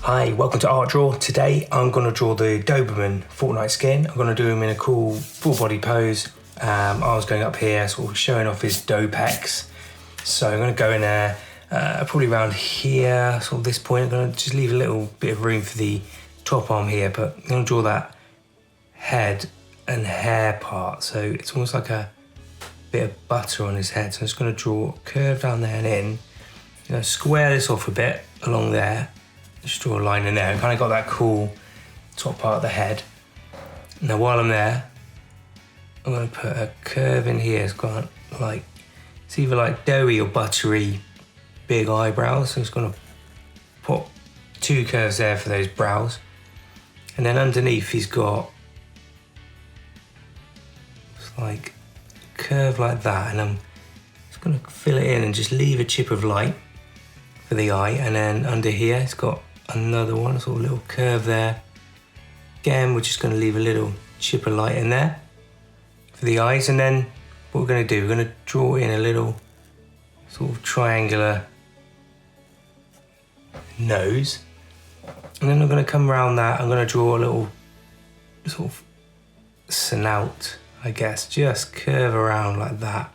Hi, welcome to Art Draw. Today I'm going to draw the Doughberman Fortnite skin. I'm going to do him in a cool full body pose. I was going up here, sort of showing off his dough pecs. So I'm going to go in there, probably around here, sort of this point. I'm going to just leave a little bit of room for the top arm here, but I'm going to draw that head and hair part. So it's almost like a bit of butter on his head. So I'm just going to draw a curve down there and in. You know, square this off a bit along there. Just draw a line in there. I kind of got that cool top part of the head. Now while I'm there, I'm going to put a curve in here. It's got like, it's either like doughy or buttery big eyebrows. So it's going to put two curves there for those brows. And then underneath he's got it's like a curve like that. And I'm just going to fill it in and just leave a chip of light for the eye. And then under here it's got another one, sort of little curve there. Again, we're just going to leave a little chip of light in there for the eyes. And then what we're going to do, we're going to draw in a little sort of triangular nose. And then I'm going to come around that. I'm going to draw a little sort of snout, I guess, just curve around like that.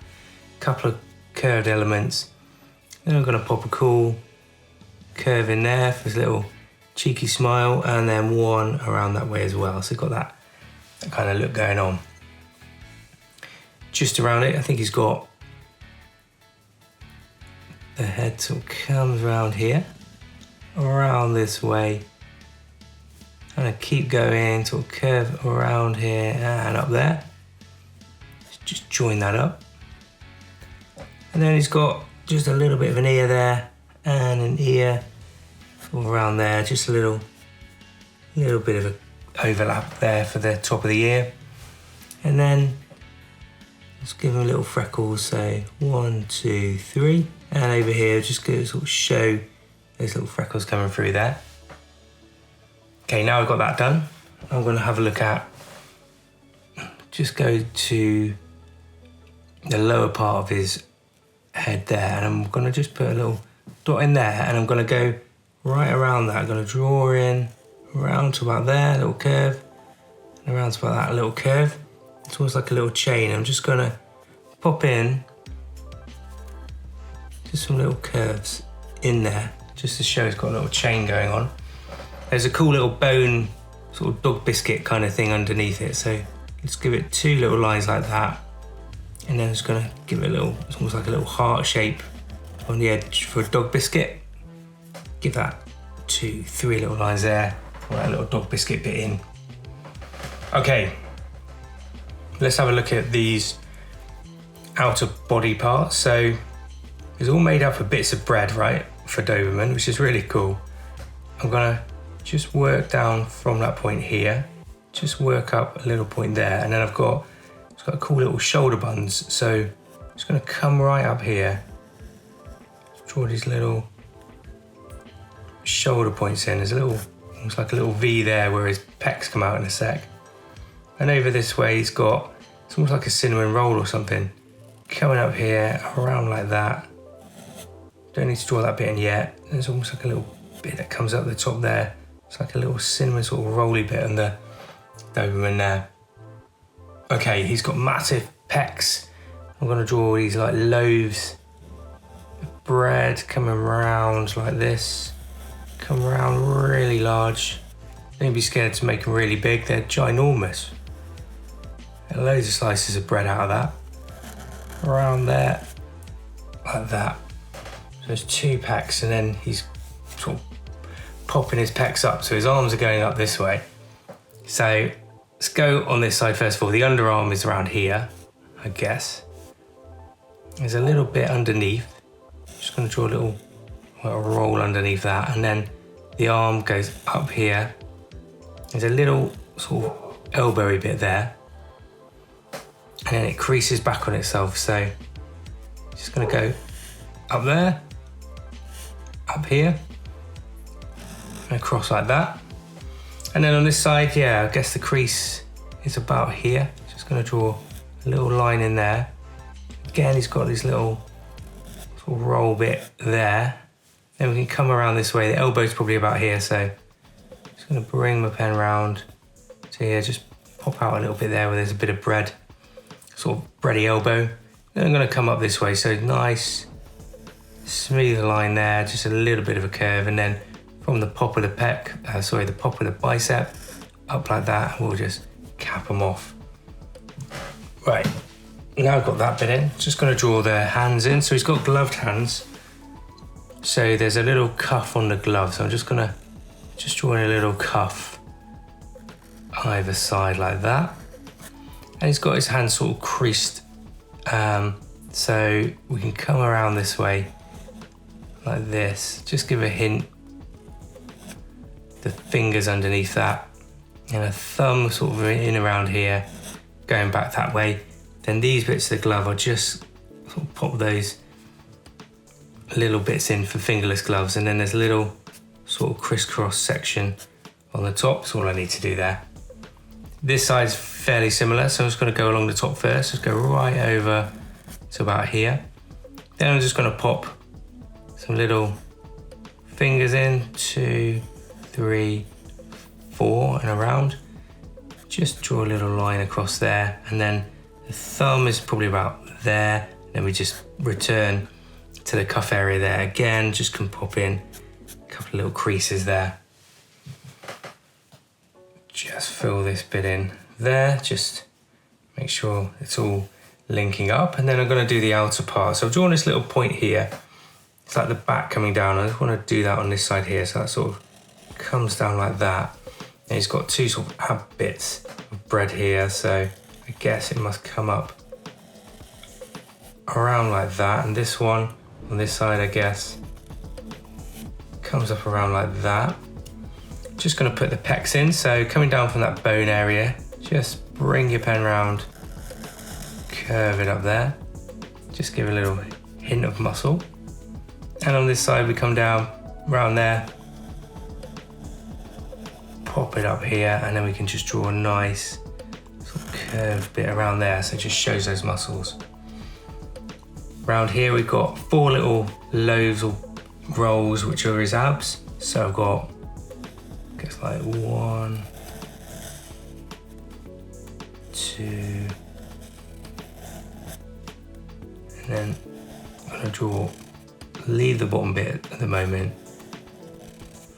Couple of curved elements. Then I'm going to pop a cool curve in there for his little cheeky smile, and then one around that way as well. So got that kind of look going on. Just around it, I think he's got the head sort of comes around here, around this way, and keep going, sort of curve around here and up there. Just join that up. And then he's got just a little bit of an ear there and an ear sort of around there, just a little bit of an overlap there for the top of the ear. And then let's give him a little freckles, so 1, 2, 3. And over here, just gonna sort of show those little freckles coming through there. Okay, now I've got that done. I'm gonna have a look at, just go to the lower part of his head there, and I'm gonna just put a little dot in there, and I'm gonna go right around that. I'm gonna draw in around to about there, little curve, and around to about that little curve. It's almost like a little chain. I'm just gonna pop in just some little curves in there, just to show it's got a little chain going on. There's a cool little bone, sort of dog biscuit kind of thing underneath it. So let's give it two little lines like that. And then I'm just gonna give it a little, it's almost like a little heart shape on the edge for a dog biscuit. Give that 2, 3 little lines there, put that little dog biscuit bit in. Okay, let's have a look at these outer body parts. So it's all made up of bits of bread, right, for Doughberman, which is really cool. I'm gonna just work down from that point here, just work up a little point there, and then it's got cool little shoulder buns. So I'm just gonna come right up here, draw these little shoulder points in. There's a little, almost like a little V there where his pecs come out in a sec. And over this way he's got, it's almost like a cinnamon roll or something, coming up here, around like that. Don't need to draw that bit in yet. There's almost like a little bit that comes up the top there. It's like a little cinnamon sort of rolly bit on the Doughberman there. Okay, he's got massive pecs. I'm gonna draw these like loaves of bread coming around like this. Come around really large. Don't be scared to make them really big, they're ginormous. Get loads of slices of bread out of that. Around there, like that. So there's 2 pecs, and then he's sort of popping his pecs up, so his arms are going up this way. So let's go on this side first of all. The underarm is around here, I guess. There's a little bit underneath. Just gonna draw a little roll underneath that, and then the arm goes up here. There's a little sort of elbowy bit there, and then it creases back on itself. So just gonna go up there, up here, and across like that. And then on this side, yeah, I guess the crease is about here. Just gonna draw a little line in there. Again, he's got this little sort of roll bit there. Then we can come around this way. The elbow's probably about here, so I'm just gonna bring my pen round to here, just pop out a little bit there where there's a bit of bread, sort of bready elbow. Then I'm gonna come up this way, so nice, smooth line there, just a little bit of a curve, and then from the pop of the the pop of the bicep, up like that, we'll just cap them off. Right, now I've got that bit in, just gonna draw the hands in. So he's got gloved hands. So there's a little cuff on the glove. So I'm just drawing a little cuff either side like that. And he's got his hands sort of creased. So we can come around this way like this. Just give a hint. The fingers underneath that. And a thumb sort of in around here, going back that way. Then these bits of the glove, I'll just sort of pop those little bits in for fingerless gloves, and then there's a little sort of crisscross section on the top. That's all I need to do there. This side's fairly similar, so I'm just going to go along the top first. Just go right over to about here. Then I'm just going to pop some little fingers in, 2, 3, 4 and around. Just draw a little line across there, and then the thumb is probably about there. Then we just return to the cuff area there again. Just can pop in a couple of little creases there. Just fill this bit in there. Just make sure it's all linking up, and then I'm going to do the outer part. So I've drawn this little point here. It's like the back coming down. I just want to do that on this side here, so that sort of comes down like that. And he's got two sort of ab bits of bread here, so I guess it must come up around like that. And this one on this side, I guess, comes up around like that. Just gonna put the pecs in, so coming down from that bone area, just bring your pen round, curve it up there. Just give a little hint of muscle. And on this side, we come down around there, pop it up here, and then we can just draw a nice sort of curved bit around there, so it just shows those muscles. Around here we've got 4 little loaves or rolls, which are his abs. So I've got, I guess, like 1, 2, and then I'm gonna leave the bottom bit at the moment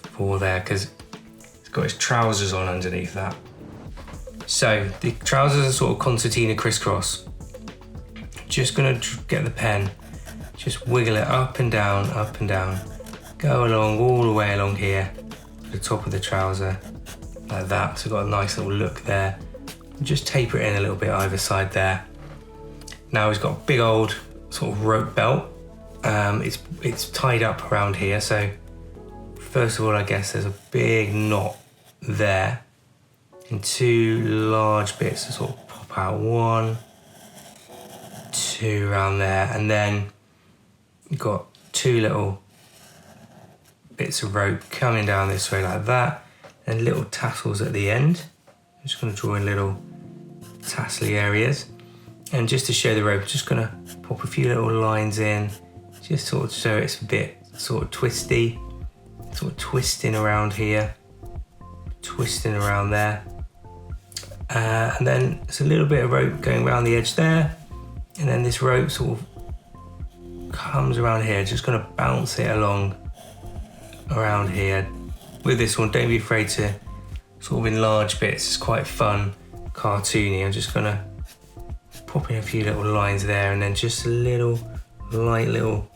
for there, because got his trousers on underneath that. So the trousers are sort of concertina crisscross. Just gonna get the pen, just wiggle it up and down, go along all the way along here to the top of the trouser like that. So got a nice little look there. Just taper it in a little bit either side there. Now he's got a big old sort of rope belt. It's tied up around here. So first of all, I guess there's a big knot there, and 2 large bits to sort of pop out. 1, 2 around there, and then you've got 2 little bits of rope coming down this way like that, and little tassels at the end. I'm just going to draw in little tassely areas, and just to show the rope, just going to pop a few little lines in, just sort of so it's a bit sort of twisty, sort of twisting around here, twisting around there, and then there's a little bit of rope going around the edge there, and then this rope sort of comes around here. Just going to bounce it along around here. With this one, don't be afraid to sort of enlarge bits. It's quite fun, cartoony. I'm just going to pop in a few little lines there, and then just a little light little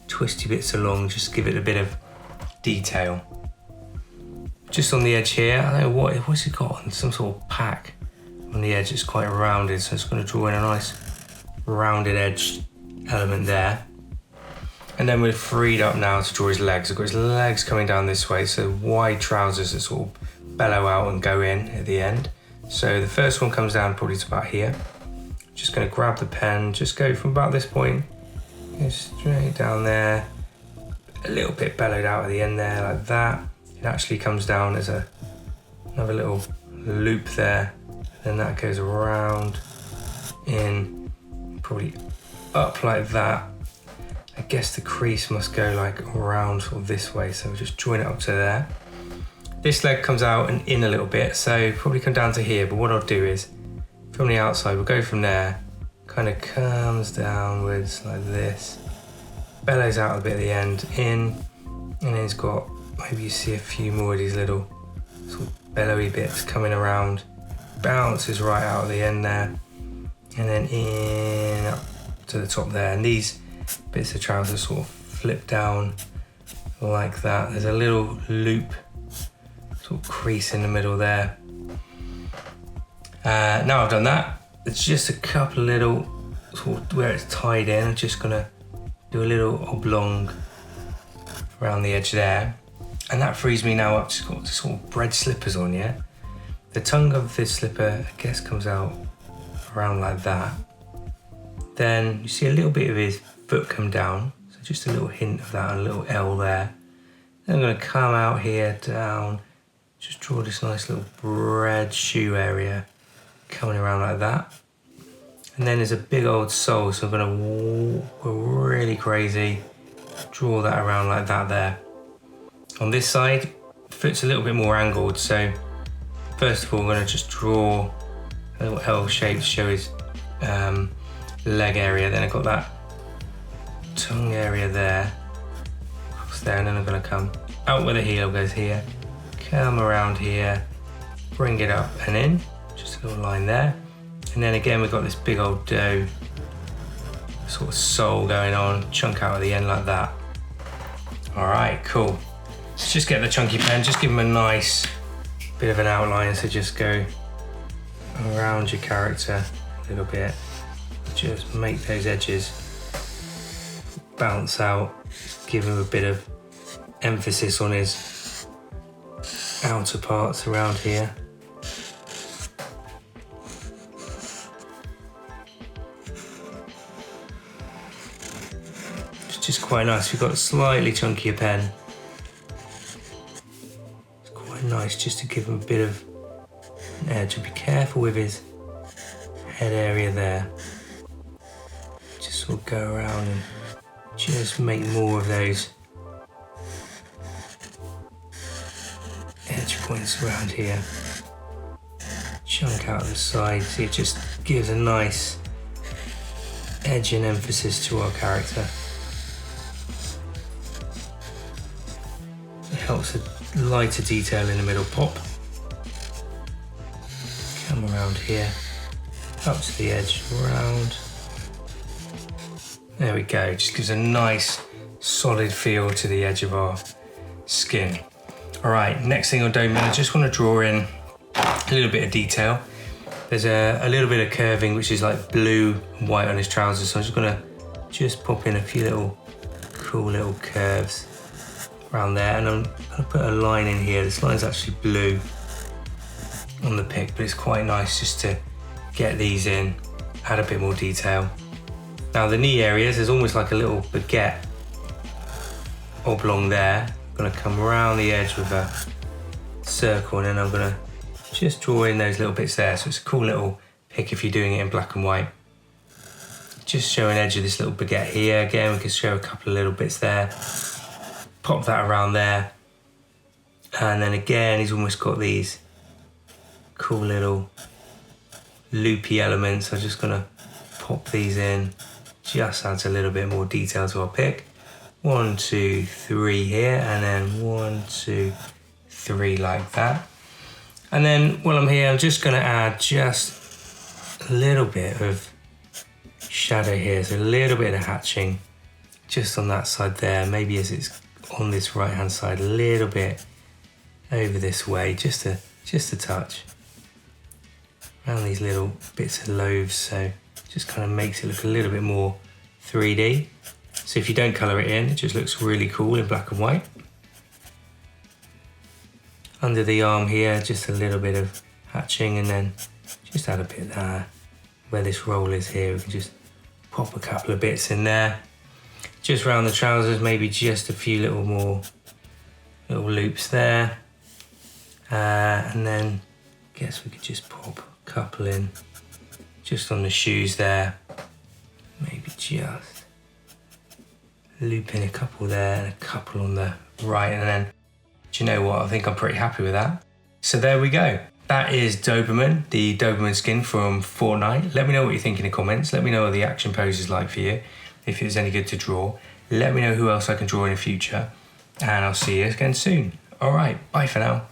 twisty bits along, just give it a bit of detail. Just on the edge here, I don't know what's it got, some sort of pack on the edge. It's quite rounded, so it's going to draw in a nice rounded edge element there. And then we're freed up now to draw his legs. I've got his legs coming down this way, so wide trousers that sort of bellow out and go in at the end. So the first one comes down probably to about here. Just going to grab the pen, just go from about this point, go straight down there, a little bit bellowed out at the end there like that. It actually comes down as another little loop there, then that goes around in, probably up like that. I guess the crease must go like around sort of this way, so we'll just join it up to there. This leg comes out and in a little bit, so probably come down to here, but what I'll do is, from the outside, we'll go from there, kind of comes downwards like this, bellows out a bit at the end, in, and then it's got, maybe you see a few more of these little sort of bellowy bits coming around, bounces right out at the end there, and then in up to the top there. And these bits of trousers sort of flip down like that. There's a little loop, sort of crease in the middle there. Now I've done that, it's just a couple of little, sort of where it's tied in, I'm just gonna do a little oblong around the edge there. And that frees me now up to sort of bread slippers on, yeah? The tongue of this slipper, I guess, comes out around like that. Then you see a little bit of his foot come down, so just a little hint of that, a little L there. Then I'm gonna come out here, down, just draw this nice little bread shoe area coming around like that. And then there's a big old sole, so I'm gonna go really crazy, draw that around like that there. On this side, foot's a little bit more angled, so first of all, I'm gonna just draw a little L shape to show his leg area. Then I've got that tongue area there, across there, and then I'm gonna come out where the heel goes here, come around here, bring it up and in, just a little line there. And then again, we've got this big old dough sort of sole going on, chunk out at the end like that. All right, cool. Let's just get the chunky pen, just give them a nice bit of an outline. So just go around your character a little bit, just make those edges bounce out, just give him a bit of emphasis on his outer parts around here. It's just quite nice. We've got a slightly chunkier pen. It's quite nice just to give him a bit of an edge, and be careful with his head area there. Just sort of go around and just make more of those edge points around here. Chunk out the side, so it just gives a nice edge and emphasis to our character. It helps a lighter detail in the middle pop. Come around here, up to the edge, around. There we go, just gives a nice solid feel to the edge of our skin. All right, next thing on Doughberman, I just want to draw in a little bit of detail. There's a little bit of curving, which is like blue and white on his trousers, so I'm just gonna pop in a few little cool little curves around there, and I'm gonna put a line in here. This line's actually blue on the pic, but it's quite nice just to get these in, add a bit more detail. Now the knee areas, there's almost like a little baguette oblong there. I'm gonna come around the edge with a circle, and then I'm gonna just draw in those little bits there. So it's a cool little pic if you're doing it in black and white. Just show an edge of this little baguette here. Again, we can show a couple of little bits there. Pop that around there. And then again, he's almost got these cool little loopy elements. I'm just gonna pop these in. Just adds a little bit more detail to our pic. 1, 2, 3 here, and then 1, 2, 3 like that. And then while I'm here, I'm just gonna add just a little bit of shadow here, so a little bit of hatching just on that side there, maybe as it's on this right hand side, a little bit over this way, just a touch around these little bits of loaves, so just kind of makes it look a little bit more 3D. So if you don't colour it in, it just looks really cool in black and white. Under the arm here, just a little bit of hatching, and then just add a bit there. Where this roll is here, we can just pop a couple of bits in there. Just around the trousers, maybe just a few little more little loops there. And then I guess we could just pop a couple in just on the shoes there. Maybe just loop in a couple there and a couple on the right, and then, do you know what? I think I'm pretty happy with that. So there we go. That is Doughberman, the Doughberman skin from Fortnite. Let me know what you think in the comments. Let me know what the action pose is like for you, if it was any good to draw. Let me know who else I can draw in the future, and I'll see you again soon. All right, bye for now.